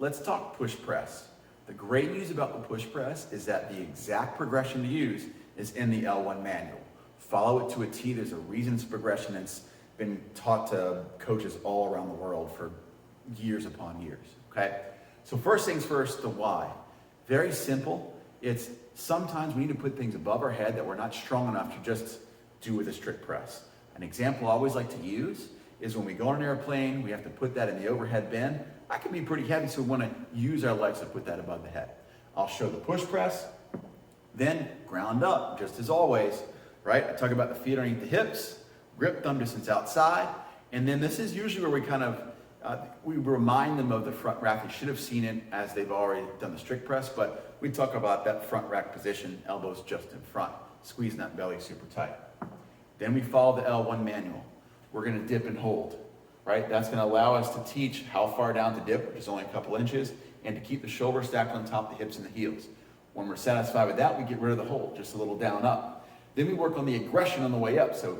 let's talk push press. The great news about the push press is that the exact progression to use is in the L1 manual. Follow it to a T. There's a reason it's progression. It's been taught to coaches all around the world for years upon years, okay? So first things first, the why. Very simple. It's sometimes we need to put things above our head that we're not strong enough to just do with a strict press. An example I always like to use is when we go on an airplane, we have to put that in the overhead bin. That can be pretty heavy, so we want to use our legs to put that above the head. I'll show the push press, then ground up, just as always, right? I talk about the feet underneath the hips, grip thumb distance outside, and then this is usually where we kind of, we remind them of the front rack. They should have seen it as they've already done the strict press, but we talk about that front rack position, elbows just in front, squeezing that belly super tight. Then we follow the L1 manual. We're gonna dip and hold, right? That's gonna allow us to teach how far down to dip, which is only a couple inches, and to keep the shoulders stacked on top of the hips and the heels. When we're satisfied with that, we get rid of the hold, just a little down up. Then we work on the aggression on the way up. So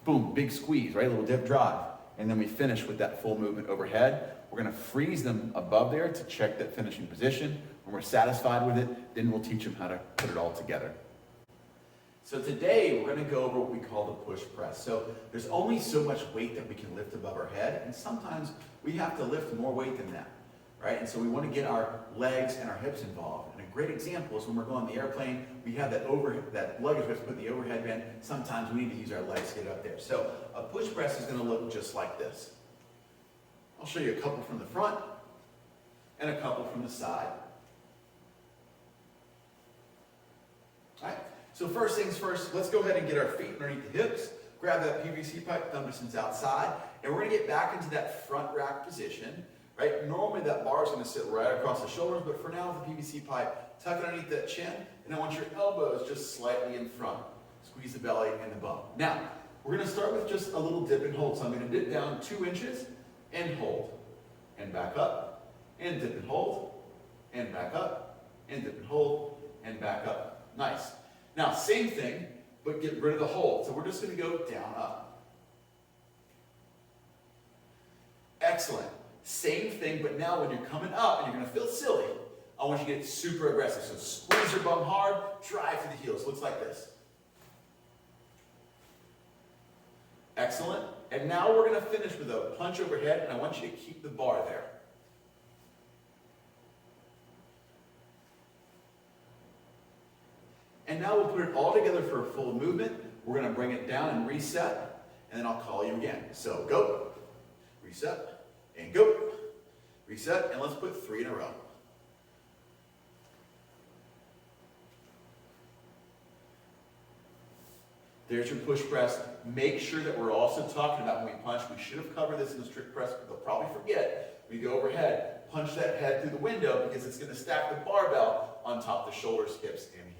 boom, big squeeze, right? A little dip drive. And then we finish with that full movement overhead. We're gonna freeze them above there to check that finishing position. When we're satisfied with it, then we'll teach them how to put it all together. So today we're going to go over what we call the push press. So there's only so much weight that we can lift above our head, and sometimes we have to lift more weight than that, right? And so we want to get our legs and our hips involved. And a great example is when we're going on the airplane, we have that luggage we have to put in the overhead bin. Sometimes we need to use our legs to get up there. So a push press is going to look just like this. I'll show you a couple from the front and a couple from the side. All right. So first things first, let's go ahead and get our feet underneath the hips, grab that PVC pipe, thumb distance outside, and we're gonna get back into that front rack position, right? Normally that bar is gonna sit right across the shoulders, but for now with the PVC pipe, tuck it underneath that chin, and I want your elbows just slightly in front. Squeeze the belly and the bum. Now, we're gonna start with just a little dip and hold. So I'm gonna dip down 2 inches and hold, and back up, and dip and hold, and back up, and dip and hold, and back up. Nice. Now, same thing, but get rid of the hold. So we're just going to go down, up. Excellent. Same thing, but now when you're coming up and you're going to feel silly, I want you to get super aggressive. So squeeze your bum hard, drive to the heels. Looks like this. Excellent. And now we're going to finish with a punch overhead, and I want you to keep the bar there. And now we'll put it all together for a full movement. We're going to bring it down and reset, and then I'll call you again. So go, reset, and go, reset, and let's put 3 in a row. There's your push press. Make sure that we're also talking about when we punch. We should have covered this in the strict press, but they'll probably forget. We go overhead, punch that head through the window because it's going to stack the barbell on top of the shoulders, hips, and heels.